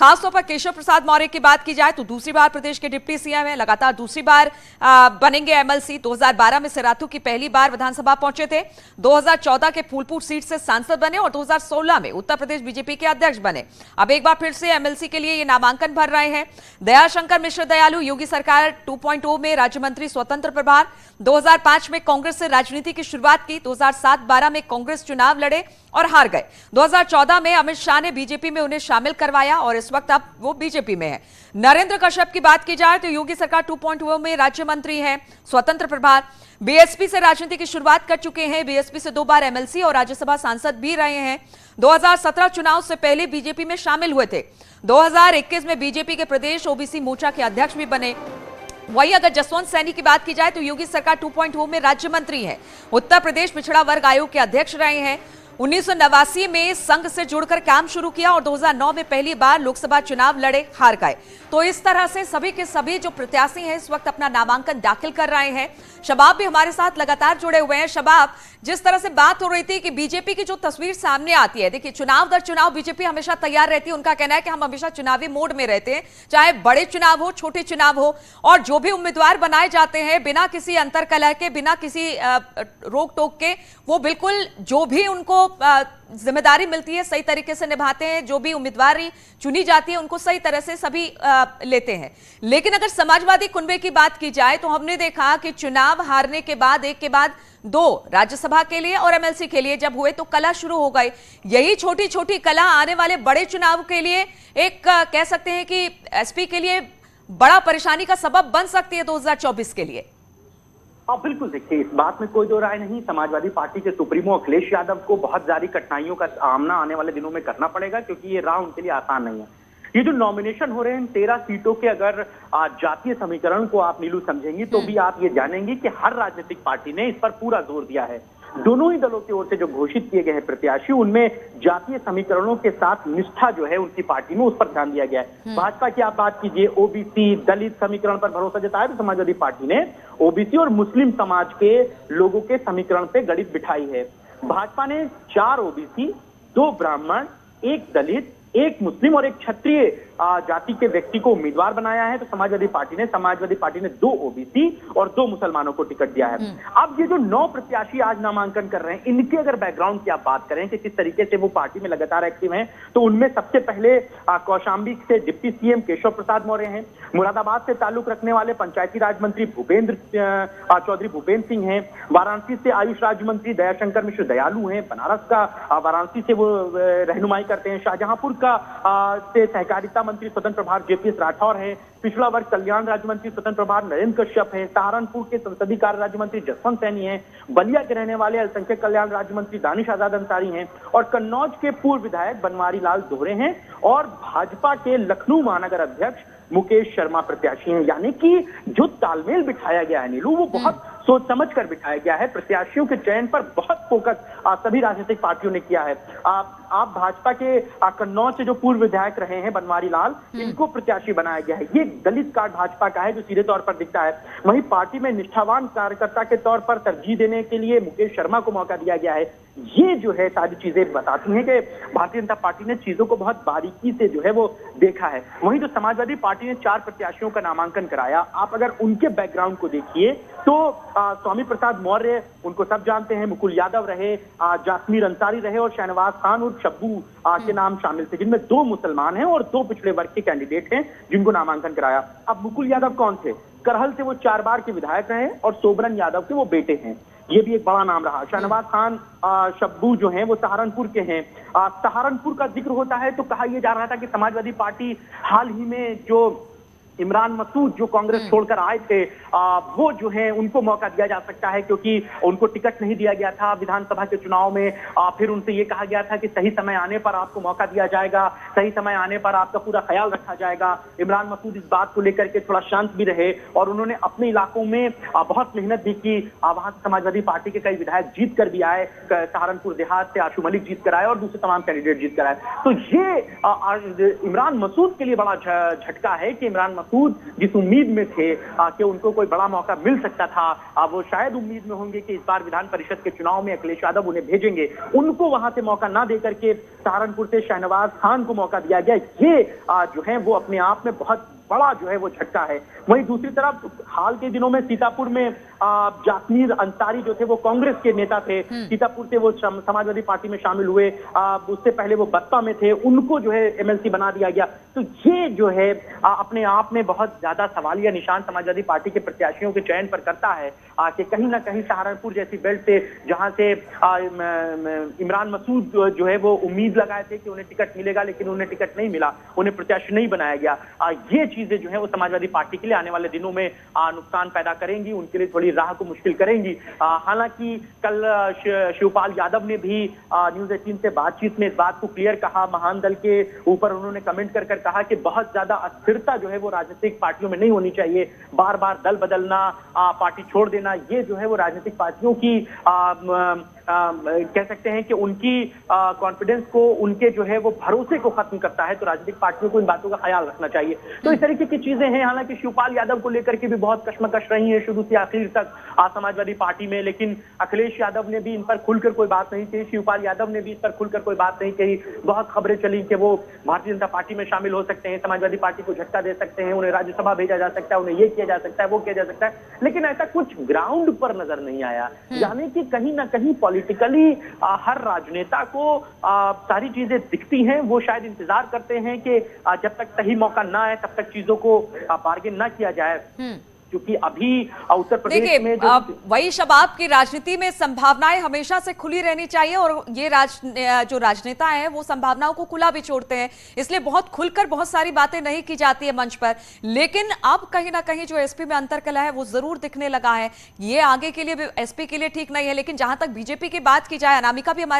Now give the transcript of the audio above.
खासतौर पर केशव प्रसाद मौर्य की बात की जाए तो दूसरी बार प्रदेश के डिप्टी सीएम है, लगातार दूसरी बार बनेंगे एमएलसी। 2012 में सिराथू की पहली बार विधानसभा पहुंचे थे, 2014 के फूलपुर सीट से सांसद बने और 2016 में उत्तर प्रदेश बीजेपी के अध्यक्ष बने। अब एक बार फिर से एमएलसी के लिए ये नामांकन भर रहे हैं। दयाशंकर मिश्र दयालु, योगी सरकार 2.0 में राज्य मंत्री, स्वतंत्र प्रभार। 2005 में कांग्रेस से राजनीति की शुरुआत की, 2007-12 में कांग्रेस चुनाव लड़े और हार गए। 2014 में अमित शाह ने बीजेपी में उन्हें शामिल करवाया और इस वक्त अब वो बीजेपी में है। नरेंद्र कश्यप की बात की जाए तो योगी सरकार 2.0 में राज्य मंत्री हैं, स्वतंत्र प्रभार। बीएसपी से राजनीति की शुरुआत कर चुके हैं, बीएसपी से 2 बार एमएलसी और राज्यसभा सांसद भी रहे हैं। 2017 चुनाव से पहले बीजेपी में शामिल हुए थे। 2021 में बीजेपी के प्रदेश ओबीसी मोर्चा के अध्यक्ष भी बने। वहीं अगर जसवंत सैनी की बात की जाए तो योगी सरकार 2.0 में राज्य मंत्री हैं, उत्तर प्रदेश पिछड़ा वर्ग आयोग के अध्यक्ष रहे हैं। 1989 में संघ से जुड़कर काम शुरू किया और 2009 में पहली बार लोकसभा चुनाव लड़े, हार गए। तो इस तरह से सभी के सभी जो प्रत्याशी हैं इस वक्त अपना नामांकन दाखिल कर रहे हैं। शबाब भी हमारे साथ लगातार जुड़े हुए हैं। शबाब, जिस तरह से बात हो रही थी कि बीजेपी की जो तस्वीर सामने आती है, देखिए चुनाव दर चुनाव बीजेपी हमेशा तैयार रहती है। उनका कहना है कि हम हमेशा चुनावी मोड में रहते हैं, चाहे बड़े चुनाव हो, छोटे चुनाव हो, और जो भी उम्मीदवार बनाए जाते हैं बिना किसी अंतर कलह के, बिना किसी रोक टोक के, वो बिल्कुल जो भी उनको जिम्मेदारी मिलती है सही तरीके से निभाते हैं। जो भी उम्मीदवारी चुनी जाती है उनको सही तरह से सभी लेते हैं। लेकिन अगर समाजवादी कुनबे की बात की जाए तो हमने देखा कि चुनाव हारने के बाद एक के बाद 2 राज्यसभा के लिए और एमएलसी के लिए जब हुए तो कला शुरू हो गई। यही छोटी छोटी कला आने वाले बड़े चुनाव के लिए एक कह सकते हैं कि एसपी के लिए बड़ा परेशानी का सबब बन सकती है 2024 के लिए। बिल्कुल, देखिए इस बात में कोई दो राय नहीं। समाजवादी पार्टी के सुप्रीमो अखिलेश यादव को बहुत सारी कठिनाइयों का सामना आने वाले दिनों में करना पड़ेगा, क्योंकि ये राह उनके लिए आसान नहीं है। ये जो नॉमिनेशन हो रहे हैं 13 सीटों के, अगर जातीय समीकरण को आप नीलू समझेंगी तो भी आप ये जानेंगी कि हर राजनीतिक पार्टी ने इस पर पूरा जोर दिया है। दोनों ही दलों की ओर से जो घोषित किए गए हैं प्रत्याशी, उनमें जातीय समीकरणों के साथ निष्ठा जो है उनकी पार्टी में, उस पर ध्यान दिया गया है। भाजपा की आप बात कीजिए, ओबीसी दलित समीकरण पर भरोसा जताया तो समाजवादी पार्टी ने ओबीसी और मुस्लिम समाज के लोगों के समीकरण पे गणित बिठाई है। भाजपा ने 4 ओबीसी, 2 ब्राह्मण, 1 दलित, 1 मुस्लिम और 1 क्षत्रिय जाति के व्यक्ति को उम्मीदवार बनाया है। तो समाजवादी पार्टी ने 2 ओबीसी और 2 मुसलमानों को टिकट दिया है। अब ये जो 9 प्रत्याशी आज नामांकन कर रहे हैं, इनके अगर बैकग्राउंड की आप बात करें कि किस तरीके से वो पार्टी में लगातार एक्टिव हैं, तो उनमें सबसे पहले कौशाम्बी से डिप्टी सीएम केशव प्रसाद मौर्य हैं। मुरादाबाद से ताल्लुक रखने वाले पंचायती राज मंत्री चौधरी भूपेंद्र सिंह हैं। वाराणसी से आयुष राज्य मंत्री दयाशंकर मिश्र दयालु हैं। बनारस का वाराणसी से वो रहनुमाई करते हैं। शाहजहांपुर का से सहकारिता मंत्री स्वतंत्र प्रभार जेपीएस राठौर है। पिछड़ा वर्ग कल्याण राज्य मंत्री स्वतंत्र प्रभार नरेंद्र कश्यप है। सहारनपुर के संसदीय कार्य राज्य मंत्री जसवंत सैनी है। बलिया के रहने वाले अल्पसंख्यक कल्याण राज्य मंत्री दानिश आजाद अंसारी हैं और कन्नौज के पूर्व विधायक बनवारी लाल दोहरे हैं और भाजपा के लखनऊ महानगर अध्यक्ष मुकेश शर्मा प्रत्याशी हैं। यानी कि जो तालमेल बिठाया गया है नीलू, वो बहुत सोच समझ कर बिठाया गया है। प्रत्याशियों के चयन पर बहुत फोकस सभी राजनीतिक पार्टियों ने किया है। आप भाजपा के कन्नौज से जो पूर्व विधायक रहे हैं बनवारी लाल, इनको प्रत्याशी बनाया गया है। ये दलित कार्ड भाजपा का है जो सीधे तौर पर दिखता है। वहीं पार्टी में निष्ठावान कार्यकर्ता के तौर पर तरजीह देने के लिए मुकेश शर्मा को मौका दिया गया है। ये जो है सारी चीजें बताती हैं कि भारतीय जनता पार्टी ने चीजों को बहुत बारीकी से जो है वो देखा है। वहीं जो समाजवादी पार्टी ने 4 प्रत्याशियों का नामांकन कराया, आप अगर उनके बैकग्राउंड को देखिए तो स्वामी प्रसाद मौर्य, उनको सब जानते हैं, मुकुल यादव रहे, जासमीर अंसारी रहे और शहनवाज खान और शब्बू के नाम शामिल थे, जिनमें 2 मुसलमान हैं और 2 पिछड़े वर्ग के कैंडिडेट हैं जिनको नामांकन कराया। अब मुकुल यादव कौन थे? करहल से वो 4 बार के विधायक रहे और सोबरन यादव के वो बेटे हैं। ये भी एक बड़ा नाम रहा। शहनवाज खान शब्बू जो हैं वो सहारनपुर के हैं। सहारनपुर का जिक्र होता है तो कहा यह जा रहा था कि समाजवादी पार्टी हाल ही में जो इमरान मसूद जो कांग्रेस छोड़कर आए थे, वो जो है उनको मौका दिया जा सकता है, क्योंकि उनको टिकट नहीं दिया गया था विधानसभा के चुनाव में। फिर उनसे ये कहा गया था कि सही समय आने पर आपको मौका दिया जाएगा, सही समय आने पर आपका पूरा ख्याल रखा जाएगा। इमरान मसूद इस बात को लेकर के थोड़ा शांत भी रहे और उन्होंने अपने इलाकों में बहुत मेहनत भी की। वहां से समाजवादी पार्टी के कई विधायक जीत कर भी आए। सहारनपुर देहात से आशु मलिक जीत कर आए और दूसरे तमाम कैंडिडेट जीत कर आए। तो ये इमरान मसूद के लिए बड़ा झटका है कि इमरान मसूद जिस उम्मीद में थे कि उनको कोई बड़ा मौका मिल सकता था, वो शायद उम्मीद में होंगे कि इस बार विधान परिषद के चुनाव में अखिलेश यादव उन्हें भेजेंगे, उनको वहां से मौका ना देकर के सहारनपुर से शहनवाज खान को मौका दिया गया। ये जो है वो अपने आप में बहुत बड़ा जो है वो झटका है। वहीं दूसरी तरफ हाल के दिनों में सीतापुर में जासमीर अंसारी जो थे वो कांग्रेस के नेता थे, सीतापुर से वो समाजवादी पार्टी में शामिल हुए, उससे पहले वो बसपा में थे, उनको जो है एमएलसी बना दिया गया। तो ये जो है अपने आप में बहुत ज्यादा सवालिया निशान समाजवादी पार्टी के प्रत्याशियों के चयन पर करता है कि कहीं ना कहीं सहारनपुर जैसी बेल्ट से जहां से इमरान मसूद जो है वो उम्मीद लगाए थे कि उन्हें टिकट मिलेगा, लेकिन उन्हें टिकट नहीं मिला, उन्हें प्रत्याशी नहीं बनाया गया। ये चीजें जो है वो समाजवादी पार्टी के लिए आने वाले दिनों में नुकसान पैदा करेंगी, उनके लिए थोड़ी राह को मुश्किल करेंगी। हालांकि कल शिवपाल यादव ने भी न्यूज़ 18 से बातचीत में इस बात को क्लियर कहा, महान दल के ऊपर उन्होंने कमेंट कर कहा कि बहुत ज्यादा अस्थिरता जो है वो राजनीतिक पार्टियों में नहीं होनी चाहिए, बार बार दल बदलना, पार्टी छोड़ देना, ये जो है वो राजनीतिक पार्टियों की कह सकते हैं कि उनकी कॉन्फिडेंस को, उनके जो है वो भरोसे को खत्म करता है। तो राजनीतिक पार्टियों को इन बातों का ख्याल रखना चाहिए। तो इस तरीके की चीजें हैं। हालांकि शिवपाल यादव को लेकर के भी बहुत कश्मकश रही है शुरू से आखिर तक समाजवादी पार्टी में, लेकिन अखिलेश यादव ने भी इन पर खुलकर कोई बात नहीं कही, शिवपाल यादव ने भी इस पर खुलकर कोई बात नहीं कही। बहुत खबरें चली कि वो भारतीय जनता पार्टी में शामिल हो सकते हैं, समाजवादी पार्टी को झटका दे सकते हैं, उन्हें राज्यसभा भेजा जा सकता है, उन्हें ये किया जा सकता है, वो किया जा सकता है, लेकिन ऐसा कुछ ग्राउंड पर नजर नहीं आया। यानी कि कहीं ना कहीं पॉलिटिकली हर राजनेता को सारी चीजें दिखती हैं, वो शायद इंतजार करते हैं कि जब तक सही मौका ना आए तब तक चीजों को बार्गेन ना किया जाए। क्योंकि अभी उत्तर प्रदेश में वही शबाब की राजनीति में संभावनाएं हमेशा से खुली रहनी चाहिए, और ये जो राजनेता हैं वो संभावनाओं को खुला भी छोड़ते हैं, इसलिए बहुत खुलकर बहुत सारी बातें नहीं की जाती है मंच पर। लेकिन अब कहीं ना कहीं जो एसपी में अंतरकलह है वो जरूर दिखने लगा है। ये आगे के लिए भी एसपी के लिए ठीक नहीं है। लेकिन जहां तक बीजेपी की बात की जाए, अनामिका भी हमारे